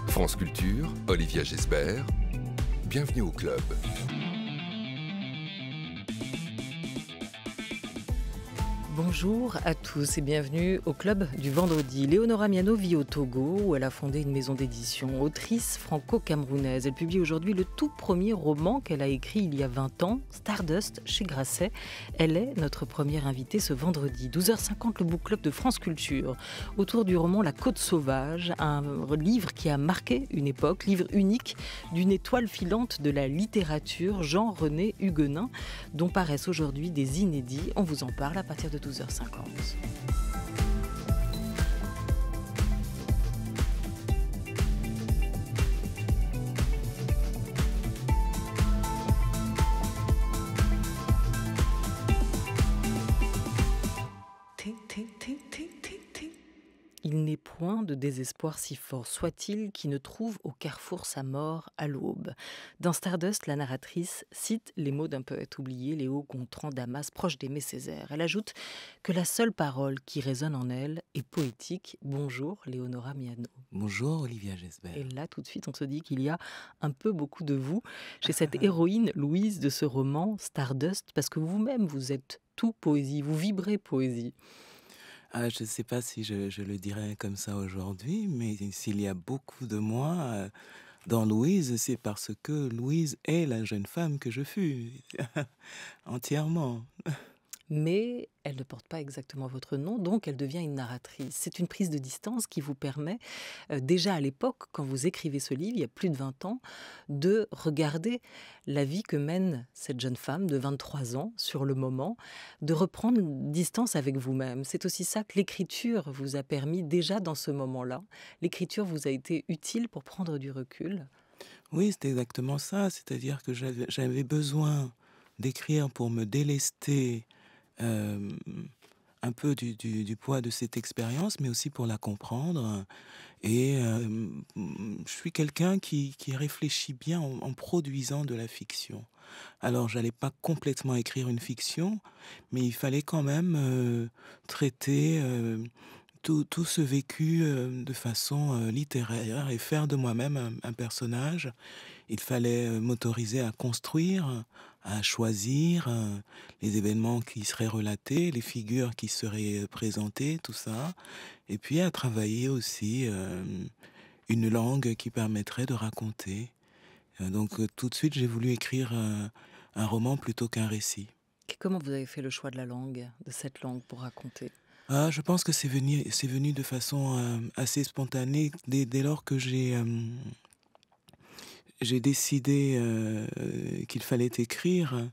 France Culture, Olivia Gesbert, bienvenue au club. Bonjour à tous et bienvenue au Club du Vendredi. Léonora Miano vit au Togo où elle a fondé une maison d'édition. Autrice franco-camerounaise, elle publie aujourd'hui le tout premier roman qu'elle a écrit il y a 20 ans, Stardust, chez Grasset. Elle est notre première invitée ce vendredi. 12h50, le Book Club de France Culture. Autour du roman La Côte Sauvage, un livre qui a marqué une époque, livre unique d'une étoile filante de la littérature, Jean-René Huguenin, dont paraissent aujourd'hui des inédits. On vous en parle à partir de 12h50. Il n'est point de désespoir si fort soit-il qui ne trouve au carrefour sa mort à l'aube. Dans Stardust, la narratrice cite les mots d'un poète oublié, Léo Gontran Damas, proche d'Aimé Césaire. Elle ajoute que la seule parole qui résonne en elle est poétique. Bonjour Léonora Miano. Bonjour Olivia Gesbert. Et là, tout de suite, on se dit qu'il y a un peu beaucoup de vous chez cette héroïne Louise de ce roman Stardust, parce que vous-même, vous êtes tout poésie, vous vibrez poésie. Je ne sais pas si je le dirais comme ça aujourd'hui, mais s'il y a beaucoup de moi dans Louise, c'est parce que Louise est la jeune femme que je fus, entièrement. Mais elle ne porte pas exactement votre nom, donc elle devient une narratrice. C'est une prise de distance qui vous permet, déjà à l'époque, quand vous écrivez ce livre, il y a plus de 20 ans, de regarder la vie que mène cette jeune femme de 23 ans sur le moment, de reprendre une distance avec vous-même. C'est aussi ça que l'écriture vous a permis déjà dans ce moment-là. L'écriture vous a été utile pour prendre du recul. Oui, c'est exactement ça. C'est-à-dire que j'avais besoin d'écrire pour me délester un peu du poids de cette expérience, mais aussi pour la comprendre. Et je suis quelqu'un qui réfléchit bien en produisant de la fiction. Alors, j'allais pas complètement écrire une fiction, mais il fallait quand même traiter tout ce vécu de façon littéraire et faire de moi-même un personnage. Il fallait m'autoriser à construire, à choisir les événements qui seraient relatés, les figures qui seraient présentées, tout ça. Et puis à travailler aussi une langue qui permettrait de raconter. Donc tout de suite, j'ai voulu écrire un roman plutôt qu'un récit. Comment vous avez fait le choix de la langue, de cette langue pour raconter ? Je pense que c'est venu de façon assez spontanée dès lors que j'ai décidé qu'il fallait écrire.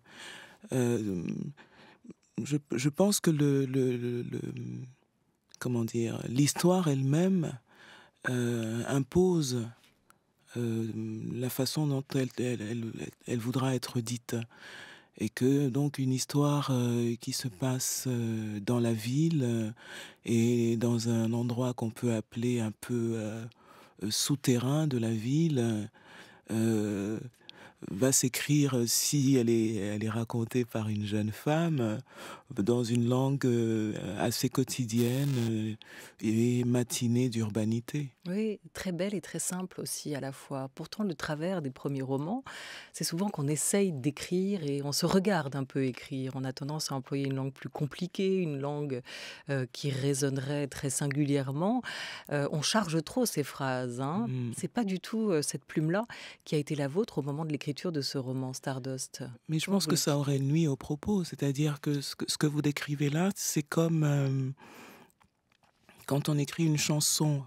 Je pense que comment dire, l'histoire elle-même impose la façon dont elle voudra être dite. Et que donc une histoire qui se passe dans la ville et dans un endroit qu'on peut appeler un peu souterrain de la ville va s'écrire, si elle est racontée par une jeune femme, dans une langue assez quotidienne et matinée d'urbanité. Oui, très belle et très simple aussi à la fois. Pourtant, le travers des premiers romans, c'est souvent qu'on essaye d'écrire et on se regarde un peu écrire. On a tendance à employer une langue plus compliquée, une langue qui résonnerait très singulièrement. On charge trop ces phrases. C'est pas du tout cette plume-là qui a été la vôtre au moment de l'écriture de ce roman Stardust. Mais je pense que ça aurait nui au propos. C'est-à-dire que ce que vous décrivez là, c'est comme quand on écrit une chanson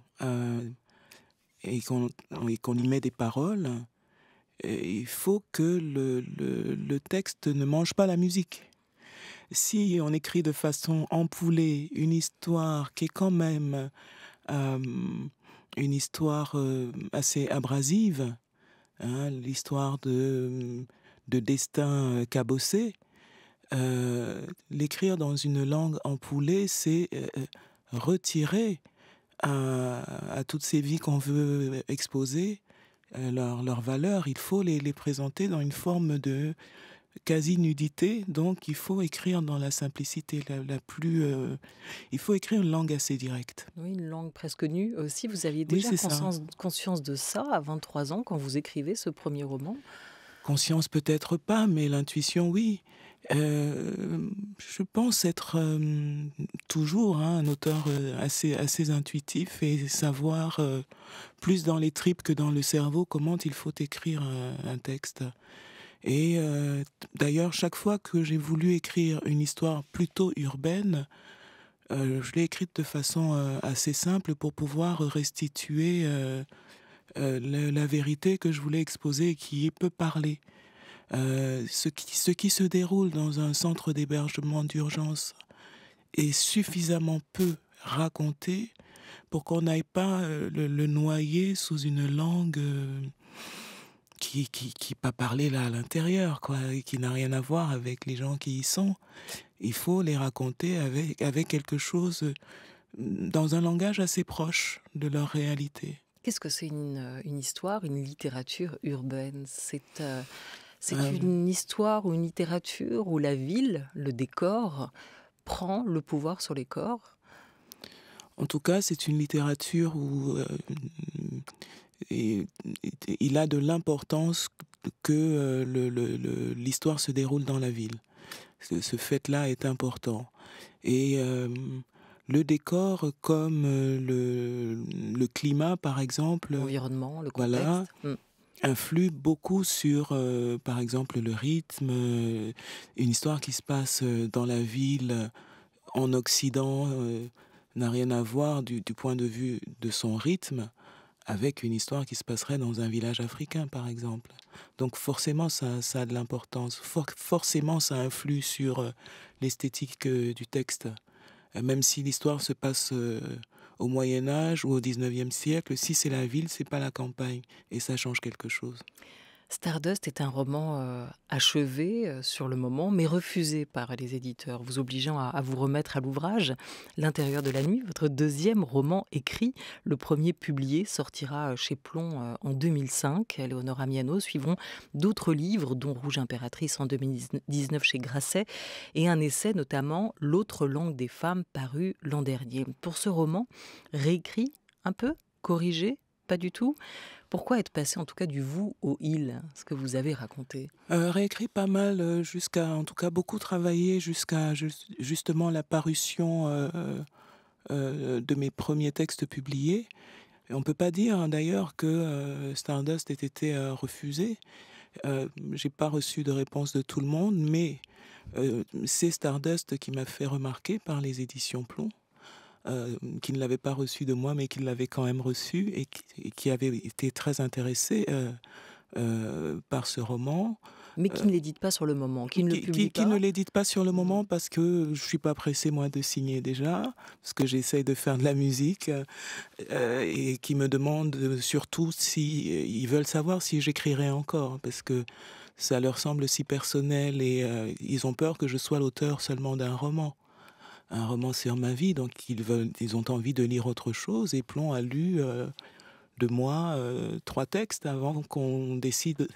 et qu'on y met des paroles, il faut que le texte ne mange pas la musique. Si on écrit de façon ampoulée une histoire qui est quand même une histoire assez abrasive, l'histoire de destin cabossé, l'écrire dans une langue ampoulée, c'est retirer à toutes ces vies qu'on veut exposer leur valeur. Il faut les présenter dans une forme de quasi-nudité, donc il faut écrire dans la simplicité la plus... il faut écrire une langue assez directe. Oui, une langue presque nue aussi. Vous aviez Oui, déjà c'est ça. conscience de ça à 23 ans quand vous écrivez ce premier roman? Conscience peut-être pas, mais l'intuition, oui. Je pense être toujours un auteur assez intuitif et savoir plus dans les tripes que dans le cerveau comment il faut écrire un texte. Et d'ailleurs, chaque fois que j'ai voulu écrire une histoire plutôt urbaine, je l'ai écrite de façon assez simple pour pouvoir restituer la vérité que je voulais exposer et qui peut parler. Ce qui se déroule dans un centre d'hébergement d'urgence est suffisamment peu raconté pour qu'on n'aille pas le noyer sous une langue qui pas parler là à l'intérieur, quoi, et qui n'a rien à voir avec les gens qui y sont. Il faut les raconter avec quelque chose dans un langage assez proche de leur réalité. Qu'est-ce que c'est une histoire, une littérature urbaine? C'est Euh, une histoire ou une littérature où la ville, le décor, prend le pouvoir sur les corps? En tout cas, c'est une littérature où et- il a de l'importance que l'histoire se déroule dans la ville. Ce fait-là est important. Et le décor, comme le climat, par exemple, L'environnement, le voilà, contexte? Mm. influe beaucoup sur, par exemple, le rythme. Une histoire qui se passe dans la ville, en Occident, n'a rien à voir du point de vue de son rythme avec une histoire qui se passerait dans un village africain, par exemple. Donc forcément, ça a de l'importance. Forcément, ça influe sur l'esthétique du texte. Même si l'histoire se passe au Moyen Âge ou au 19e siècle, si c'est la ville, c'est pas la campagne. Et ça change quelque chose. Stardust est un roman achevé sur le moment, mais refusé par les éditeurs, vous obligeant à vous remettre à l'ouvrage. L'intérieur de la nuit, votre deuxième roman écrit, le premier publié, sortira chez Plon en 2005. Léonora Miano, suivront d'autres livres, dont Rouge Impératrice en 2019 chez Grasset, et un essai notamment L'autre langue des femmes, paru l'an dernier. Pour ce roman, réécrit un peu, corrigé, pas du tout. Pourquoi être passé en tout cas du vous au il, ce que vous avez raconté? Réécrit pas mal, en tout cas beaucoup travaillé jusqu'à justement la parution de mes premiers textes publiés. Et on peut pas dire hein, d'ailleurs que Stardust ait été refusé. J'ai pas reçu de réponse de tout le monde, mais c'est Stardust qui m'a fait remarquer par les éditions Plomb, qui ne l'avaient pas reçu de moi, mais qui l'avaient quand même reçu et qui avait été très intéressé par ce roman. Mais qui ne l'édite pas sur le moment, qui ne le publie Qui ne pas? l'édite pas sur le moment parce que je suis pas pressé moi de signer déjà, parce que j'essaye de faire de la musique et qui me demandent surtout si ils veulent savoir si j'écrirai encore, parce que ça leur semble si personnel et ils ont peur que je sois l'auteur seulement d'un roman. Un roman sur ma vie, donc ils ont envie de lire autre chose. Et Plomb a lu de moi 3 textes avant qu'on décide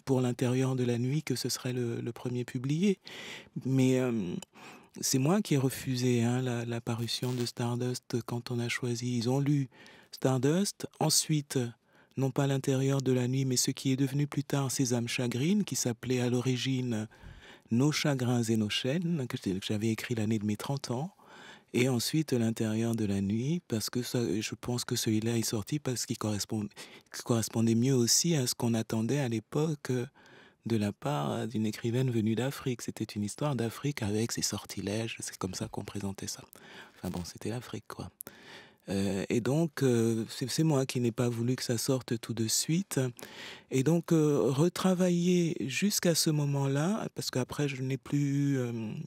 pour l'intérieur de la nuit que ce serait le premier publié. Mais c'est moi qui ai refusé hein, la parution de Stardust quand on a choisi. Ils ont lu Stardust, ensuite non pas l'intérieur de la nuit, mais ce qui est devenu plus tard Sésame Chagrine, qui s'appelait à l'origine Nos chagrins et nos chaînes, que j'avais écrit l'année de mes 30 ans. Et ensuite, l'intérieur de la nuit, parce que ça, je pense que celui-là est sorti parce qu'il correspondait mieux aussi à ce qu'on attendait à l'époque de la part d'une écrivaine venue d'Afrique. C'était une histoire d'Afrique avec ses sortilèges, c'est comme ça qu'on présentait ça. Enfin bon, c'était l'Afrique, quoi. Et donc, c'est moi qui n'ai pas voulu que ça sorte tout de suite. Et donc, retravailler jusqu'à ce moment-là, parce qu'après, je n'ai plus...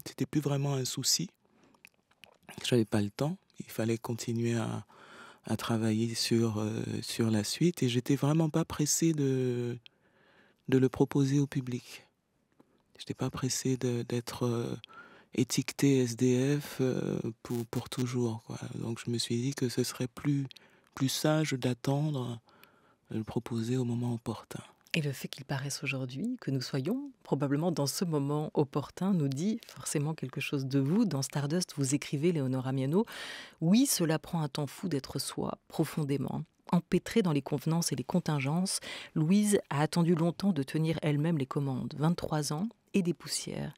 c'était plus vraiment un souci. J'avais pas le temps. Il fallait continuer à travailler sur la suite. Et j'étais vraiment pas pressé de le proposer au public. J'étais pas pressé d'être étiqueté SDF pour toujours, quoi. Donc je me suis dit que ce serait plus sage d'attendre de le proposer au moment opportun. Et le fait qu'il paraisse aujourd'hui, que nous soyons probablement dans ce moment opportun, nous dit forcément quelque chose de vous. Dans Stardust, vous écrivez, Léonora Miano, « Oui, cela prend un temps fou d'être soi, profondément. Empêtrée dans les convenances et les contingences, Louise a attendu longtemps de tenir elle-même les commandes. 23 ans et des poussières.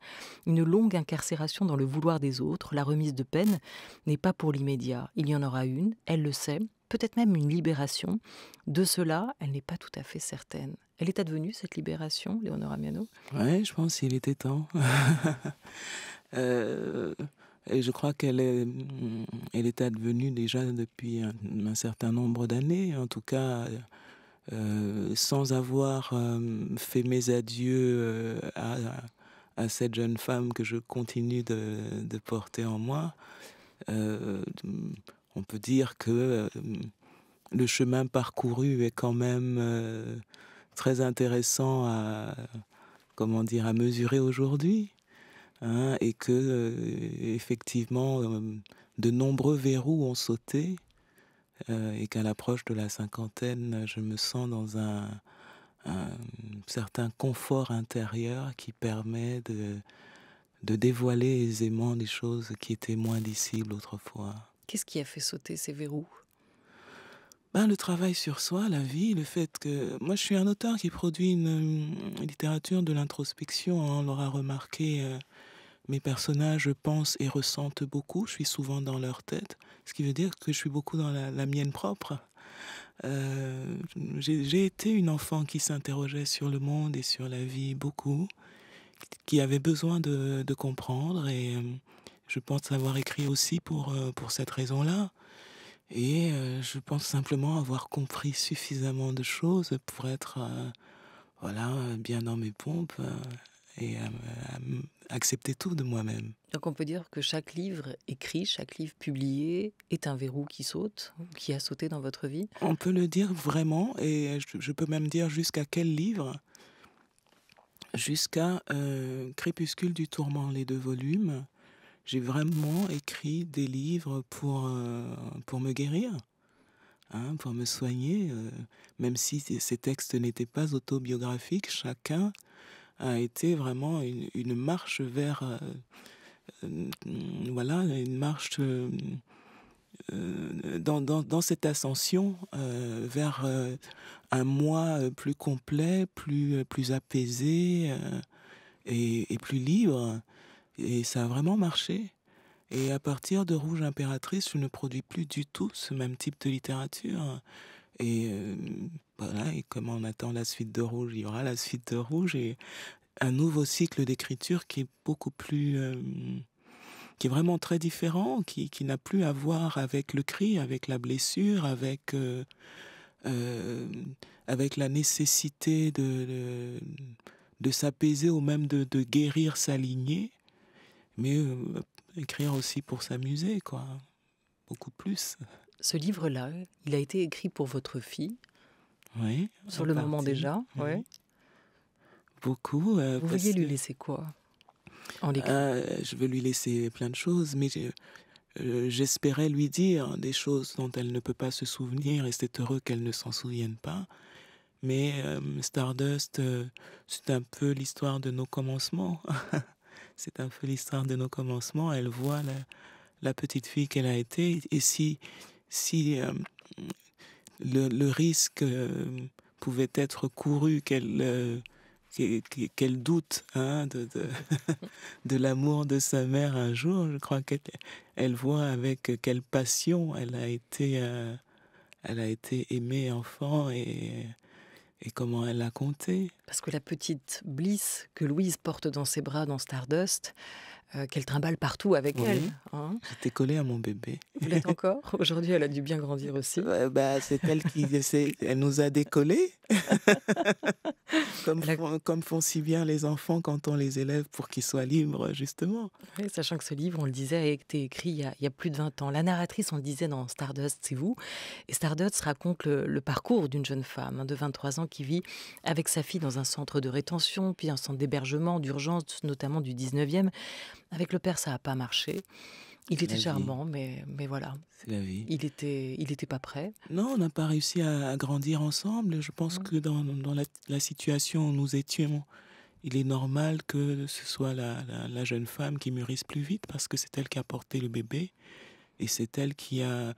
Une longue incarcération dans le vouloir des autres, la remise de peine n'est pas pour l'immédiat. Il y en aura une, elle le sait, peut-être même une libération. De cela, elle n'est pas tout à fait certaine. » Elle est advenue, cette libération, Léonora Miano? Oui, je pense qu'il était temps. Et je crois elle est advenue déjà depuis un certain nombre d'années, en tout cas sans avoir fait mes adieux à cette jeune femme que je continue de porter en moi. On peut dire que le chemin parcouru est quand même très intéressant à mesurer aujourd'hui, hein, et que effectivement de nombreux verrous ont sauté, et qu'à l'approche de la cinquantaine, je me sens dans un certain confort intérieur qui permet de dévoiler aisément des choses qui étaient moins dissibles autrefois. Qu'est-ce qui a fait sauter ces verrous? Le travail sur soi, la vie, le fait que... Moi, je suis un auteur qui produit une littérature de l'introspection, hein, on l'aura remarqué. Mes personnages pensent et ressentent beaucoup, je suis souvent dans leur tête, ce qui veut dire que je suis beaucoup dans la mienne propre. J'ai été une enfant qui s'interrogeait sur le monde et sur la vie beaucoup, qui avait besoin de comprendre, et je pense avoir écrit aussi pour cette raison-là. Et je pense simplement avoir compris suffisamment de choses pour être bien dans mes pompes et accepter tout de moi-même. Donc on peut dire que chaque livre écrit, chaque livre publié est un verrou qui saute, qui a sauté dans votre vie? On peut le dire vraiment, et je peux même dire jusqu'à quel livre? Jusqu'à Crépuscule du tourment, les 2 volumes. J'ai vraiment écrit des livres pour me guérir, hein, pour me soigner, même si ces textes n'étaient pas autobiographiques. Chacun a été vraiment une marche vers, une marche dans cette ascension vers un moi plus complet, plus apaisé et plus libre. Et ça a vraiment marché. Et à partir de Rouge Impératrice, je ne produis plus du tout ce même type de littérature. Et et comme on attend la suite de Rouge, il y aura la suite de Rouge et un nouveau cycle d'écriture qui est beaucoup plus... qui est vraiment très différent, qui n'a plus à voir avec le cri, avec la blessure, avec la nécessité de s'apaiser ou même de guérir sa lignée. Mais écrire aussi pour s'amuser, quoi. Beaucoup plus. Ce livre-là, il a été écrit pour votre fille. Oui. Sur le moment déjà, oui. Ouais. Beaucoup. Vous vouliez lui laisser quoi en l'écrivant? Je veux lui laisser plein de choses, mais j'espérais lui dire des choses dont elle ne peut pas se souvenir, et c'est heureux qu'elle ne s'en souvienne pas. Mais Stardust, c'est un peu l'histoire de nos commencements. C'est un peu l'histoire de nos commencements. Elle voit la petite fille qu'elle a été. Et si le risque pouvait être couru qu'elle doute, hein, de l'amour de sa mère un jour, je crois qu'elle voit avec quelle passion elle a été aimée enfant et comment elle a compté. Parce que la petite Bliss que Louise porte dans ses bras dans Stardust, qu'elle trimballe partout avec elle. Hein. J'étais collée à mon bébé. Vous l'êtes encore? Aujourd'hui, elle a dû bien grandir aussi. C'est elle qui elle nous a décollés. Comme font si bien les enfants quand on les élève pour qu'ils soient libres, justement. Oui, sachant que ce livre, on le disait, a été écrit il y a plus de 20 ans. La narratrice, on le disait dans Stardust, c'est vous. Et Stardust raconte le parcours d'une jeune femme de 23 ans qui vit avec sa fille dans un centre de rétention, puis un centre d'hébergement, d'urgence, notamment du 19e. Avec le père, ça n'a pas marché. Il C'est était la vie. charmant, mais voilà, C'est la vie. il était pas prêt. Non, on n'a pas réussi à grandir ensemble. Je pense Mmh. que dans la situation où nous étions, il est normal que ce soit la jeune femme qui mûrisse plus vite parce que c'est elle qui a porté le bébé et c'est elle qui a...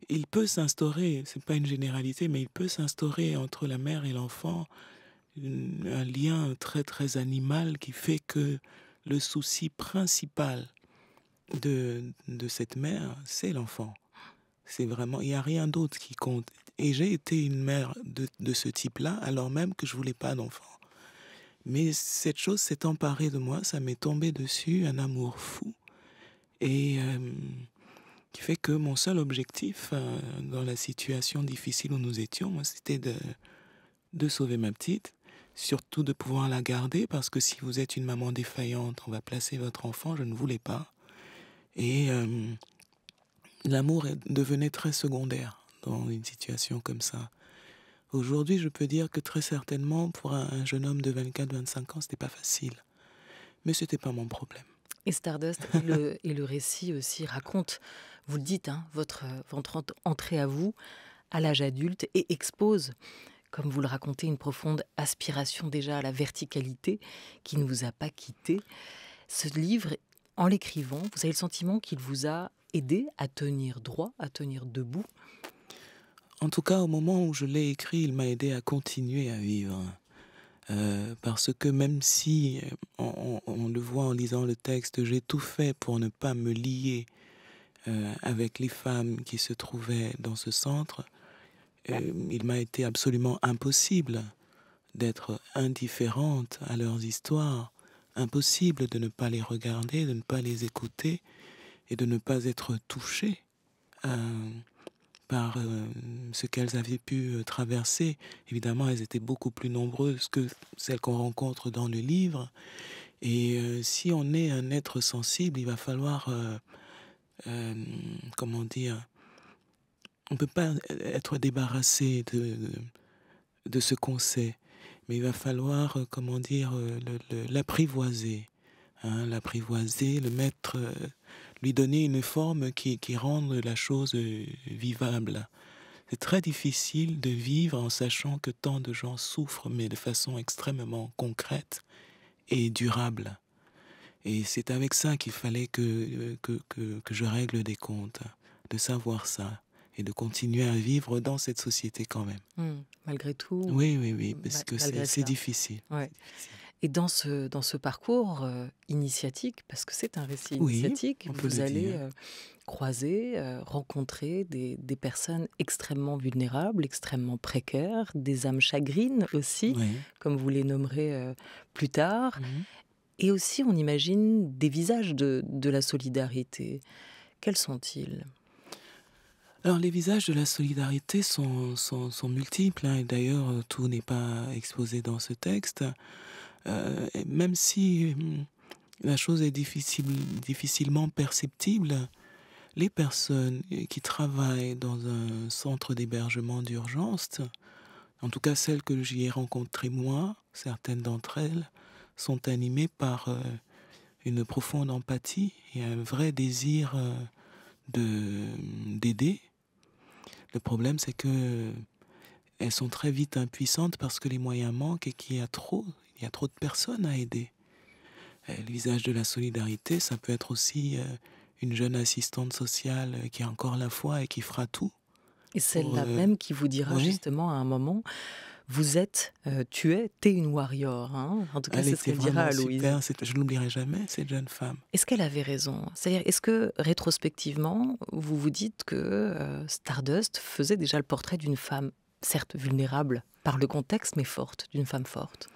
Il peut s'instaurer, c'est pas une généralité, mais il peut s'instaurer entre la mère et l'enfant un lien très très animal qui fait que le souci principal de cette mère, c'est l'enfant. C'est vraiment, il n'y a rien d'autre qui compte. Et j'ai été une mère de ce type-là, alors même que je voulais pas d'enfant. Mais cette chose s'est emparée de moi, ça m'est tombé dessus, un amour fou. Et qui fait que mon seul objectif dans la situation difficile où nous étions, moi, c'était de sauver ma petite, surtout de pouvoir la garder, parce que si vous êtes une maman défaillante, on va placer votre enfant, je ne voulais pas. Et l'amour devenait très secondaire dans une situation comme ça. Aujourd'hui, je peux dire que très certainement, pour un jeune homme de 24-25 ans, c'était pas facile. Mais c'était pas mon problème. Et Stardust et le récit aussi raconte, vous le dites, hein, votre entrée à vous à l'âge adulte et expose, comme vous le racontez, une profonde aspiration déjà à la verticalité qui ne vous a pas quitté. Ce livre, en l'écrivant, vous avez le sentiment qu'il vous a aidé à tenir droit, à tenir debout? En tout cas, au moment où je l'ai écrit, il m'a aidé à continuer à vivre. Parce que même si, on le voit en lisant le texte, j'ai tout fait pour ne pas me lier avec les femmes qui se trouvaient dans ce centre, il m'a été absolument impossible d'être indifférente à leurs histoires, impossible de ne pas les regarder, de ne pas les écouter et de ne pas être touchée par ce qu'elles avaient pu traverser. Évidemment, elles étaient beaucoup plus nombreuses que celles qu'on rencontre dans le livre. Et si on est un être sensible, il va falloir, comment dire, on ne peut pas être débarrassé de ce qu'on sait, mais il va falloir, comment dire, l'apprivoiser, hein, l'apprivoiser, le mettre, lui donner une forme qui rende la chose vivable. C'est très difficile de vivre en sachant que tant de gens souffrent, mais de façon extrêmement concrète et durable. Et c'est avec ça qu'il fallait que je règle des comptes, de savoir ça et de continuer à vivre dans cette société quand même. Malgré tout, Oui, oui, oui, parce que malgré c'est cela. difficile. Ouais. C'est difficile. Et dans ce parcours initiatique, parce que c'est un récit Oui, initiatique, on peut vous le allez dire. croiser, rencontrer des personnes extrêmement vulnérables, extrêmement précaires, des âmes chagrines aussi, Oui. comme vous les nommerez plus tard. Mhm. Et aussi, on imagine des visages de la solidarité. Quels sont-ils? Alors, les visages de la solidarité sont multiples, hein, et d'ailleurs, tout n'est pas exposé dans ce texte. Et même si la chose est difficilement perceptible, les personnes qui travaillent dans un centre d'hébergement d'urgence, en tout cas celles que j'y ai rencontrées moi, certaines d'entre elles, sont animées par une profonde empathie et un vrai désir d'aider. Le problème, c'est que elles sont très vite impuissantes parce que les moyens manquent et qu'il y a trop de personnes à aider. Le visage de la solidarité, ça peut être aussi une jeune assistante sociale qui a encore la foi et qui fera tout. Et celle-là même qui vous dira oui, justement à un moment, vous êtes, t'es une warrior, hein. En tout cas, elle c'est ce était qu'elle dira vraiment à Louise. super. Je ne l'oublierai jamais, cette jeune femme. Est-ce qu'elle avait raison? C'est-à-dire, est-ce que rétrospectivement, vous vous dites que Stardust faisait déjà le portrait d'une femme, certes vulnérable par le contexte, mais forte, d'une femme forte?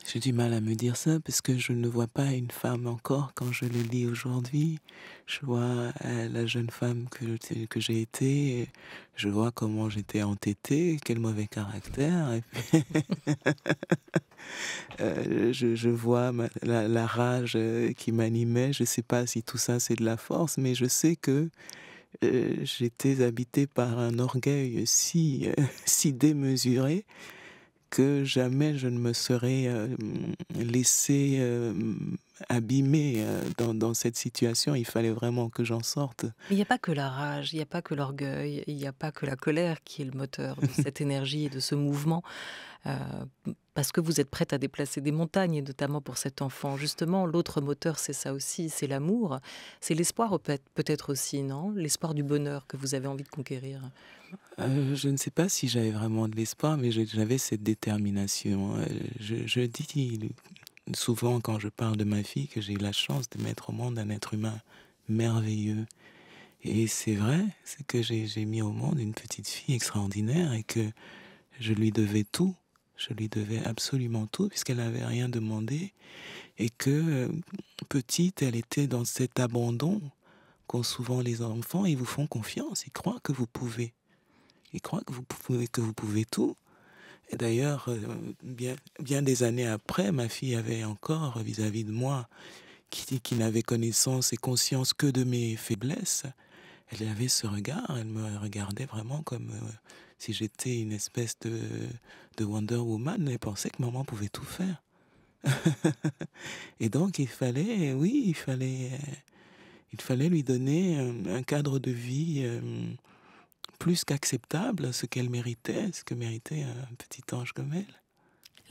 J'ai du mal à me dire ça parce que je ne vois pas une femme encore quand je le lis aujourd'hui. Je vois la jeune femme que j'ai été, et je vois comment j'étais entêtée, quel mauvais caractère. Et puis je vois la rage qui m'animait. Je ne sais pas si tout ça c'est de la force, mais je sais que j'étais habitée par un orgueil si démesuré que jamais je ne me serais laissé abîmé dans cette situation. Il fallait vraiment que j'en sorte. Mais il n'y a pas que la rage, il n'y a pas que l'orgueil, il n'y a pas que la colère qui est le moteur de cette énergie et de ce mouvement. Euh, Parce que vous êtes prête à déplacer des montagnes, et notamment pour cet enfant. Justement, l'autre moteur, c'est ça aussi, c'est l'amour. C'est l'espoir peut-être aussi, non? L'espoir du bonheur que vous avez envie de conquérir. Je ne sais pas si j'avais vraiment de l'espoir, mais j'avais cette détermination. Je dis souvent quand je parle de ma fille que j'ai eu la chance de mettre au monde un être humain merveilleux. Et c'est vrai, c'est que j'ai mis au monde une petite fille extraordinaire et que je lui devais tout. Je lui devais absolument tout puisqu'elle n'avait rien demandé et que petite, elle était dans cet abandon qu'ont souvent les enfants. Ils vous font confiance, ils croient que vous pouvez. Ils croient que vous pouvez tout. Et d'ailleurs, bien des années après, ma fille avait encore vis-à-vis de moi, qui n'avait connaissance et conscience que de mes faiblesses, elle avait ce regard, elle me regardait vraiment comme si j'étais une espèce de Wonder Woman. Elle pensait que maman pouvait tout faire. Et donc il fallait lui donner un cadre de vie plus qu'acceptable, ce qu'elle méritait, ce que méritait un petit ange comme elle.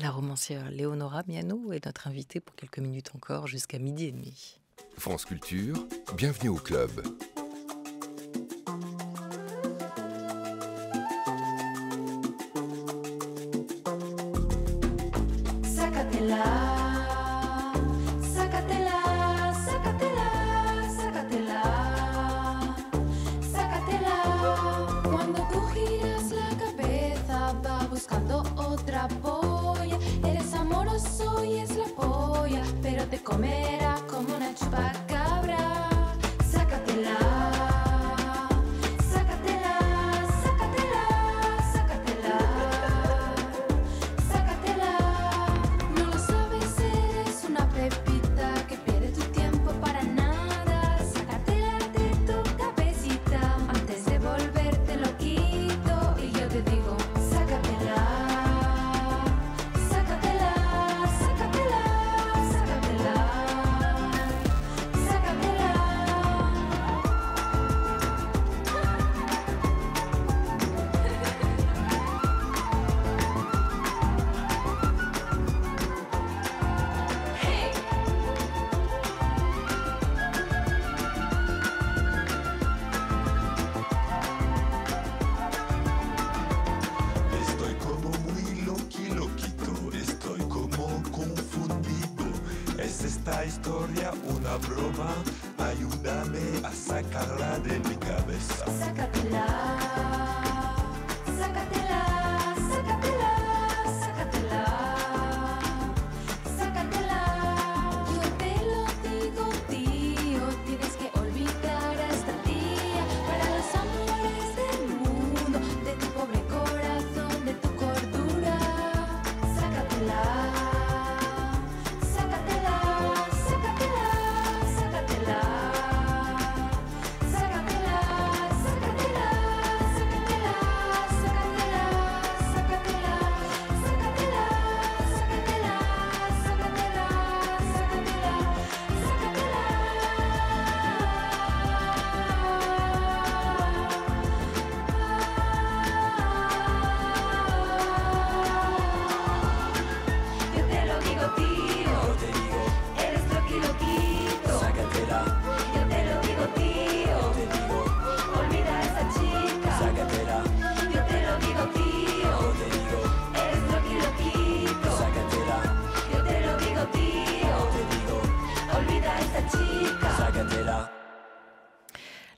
La romancière Léonora Miano est notre invitée pour quelques minutes encore, jusqu'à 12h30. France Culture, bienvenue au club. Historia, una broma, ayúdame a sacarla de mi cabeza. Sácatela, sácatela, sácatela, sácatela, sácatela. Yo te lo digo, tío, tienes que olvidar a esta tía. Para los amores del mundo, de tu pobre corazón, de tu cordura. Sácatela.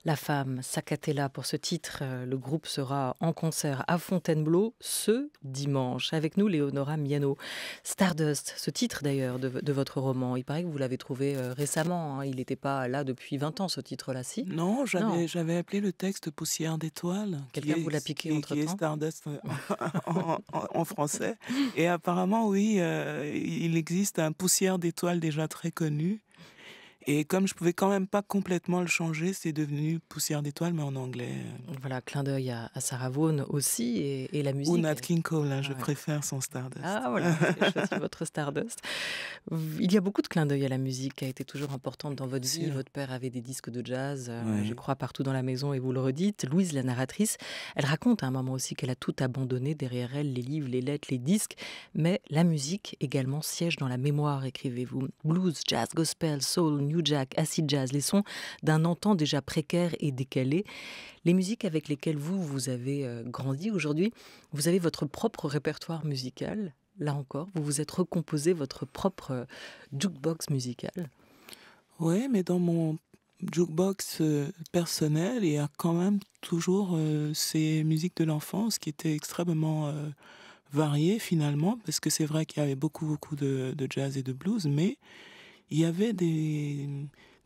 La femme, Sakatella, pour ce titre, le groupe sera en concert à Fontainebleau ce dimanche. Avec nous, Léonora Miano. Stardust, ce titre d'ailleurs de votre roman, il paraît que vous l'avez trouvé récemment. Hein. Il n'était pas là depuis 20 ans, ce titre-là, si? Non, j'avais appelé le texte Poussière d'étoiles. Quelqu'un vous l'a piqué entre-temps? Qui est Stardust en français. Et apparemment, oui, il existe un Poussière d'étoiles déjà très connu. Et comme je pouvais quand même pas complètement le changer, c'est devenu Poussière d'étoiles, mais en anglais. Voilà, clin d'œil à Sarah Vaughan aussi et la musique. Ou Nat King Cole, hein, je Ouais. préfère son Stardust. Ah voilà, vous avez choisi votre Stardust. Il y a beaucoup de clins d'œil à la musique qui a été toujours importante dans votre vie. Sûr. Votre père avait des disques de jazz, Ouais. je crois, partout dans la maison et vous le redites. Louise, la narratrice, elle raconte à un moment aussi qu'elle a tout abandonné derrière elle, les livres, les lettres, les disques. Mais la musique également siège dans la mémoire, écrivez-vous. Blues, jazz, gospel, soul, new jack, acid jazz, les sons d'un antan déjà précaire et décalé. Les musiques avec lesquelles vous avez grandi aujourd'hui, vous avez votre propre répertoire musical. Là encore, vous vous êtes recomposé votre propre jukebox musical. Ouais, mais dans mon jukebox personnel, il y a quand même toujours ces musiques de l'enfance qui étaient extrêmement variées finalement, parce que c'est vrai qu'il y avait beaucoup de jazz et de blues, mais il y avait des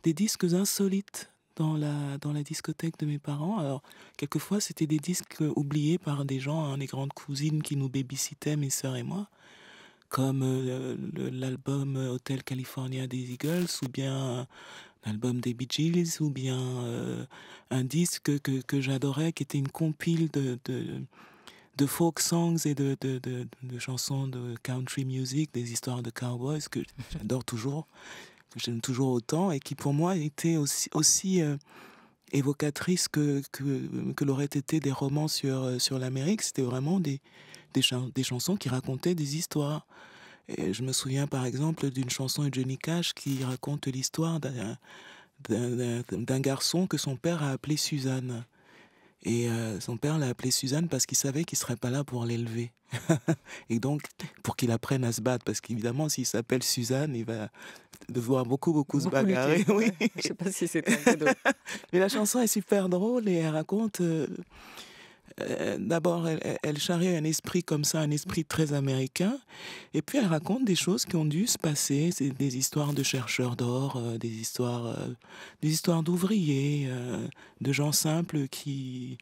disques insolites dans la discothèque de mes parents. Alors, quelquefois, c'était des disques oubliés par des gens, hein, les grandes cousines qui nous babysittaient, mes sœurs et moi, comme l'album Hotel California des Eagles, ou bien l'album des Bee Gees, ou bien un disque que j'adorais, qui était une compile de folk songs et de chansons de country music, des histoires de cowboys, que j'adore toujours, que j'aime toujours autant, et qui pour moi étaient aussi évocatrices que l'auraient été des romans sur l'Amérique. C'était vraiment des chansons qui racontaient des histoires. Et je me souviens par exemple d'une chanson de Johnny Cash qui raconte l'histoire d'un garçon que son père a appelé Suzanne. Et son père l'a appelé Suzanne parce qu'il savait qu'il ne serait pas là pour l'élever. Et donc, pour qu'il apprenne à se battre. Parce qu'évidemment, s'il s'appelle Suzanne, il va devoir beaucoup se bagarrer. Lutter. Oui. Je ne sais pas si c'est un peu drôle. Mais la chanson est super drôle et elle raconte... d'abord, elle charrie un esprit comme ça, un esprit très américain. Et puis, elle raconte des choses qui ont dû se passer. C'est des histoires de chercheurs d'or, des histoires d'ouvriers, de gens simples qui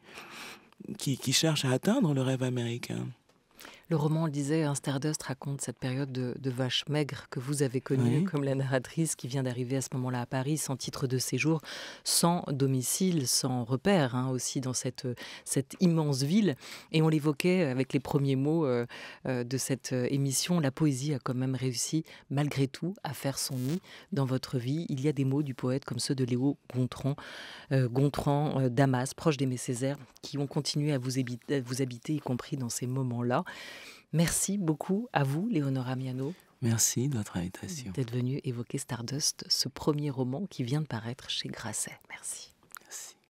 cherchent à atteindre le rêve américain. Le roman, on le disait, Stardust raconte cette période de vache maigre que vous avez connue, Oui. comme la narratrice qui vient d'arriver à ce moment-là à Paris, sans titre de séjour, sans domicile, sans repère, hein, aussi dans cette immense ville. Et on l'évoquait avec les premiers mots de cette émission, la poésie a quand même réussi, malgré tout, à faire son nid dans votre vie. Il y a des mots du poète comme ceux de Léo Gontran, Damas, proche d'Aimé Césaire, qui ont continué à vous habiter, y compris dans ces moments-là. Merci beaucoup à vous, Léonora Miano, Merci de votre invitation. d'être venue évoquer Stardust, ce premier roman qui vient de paraître chez Grasset. Merci.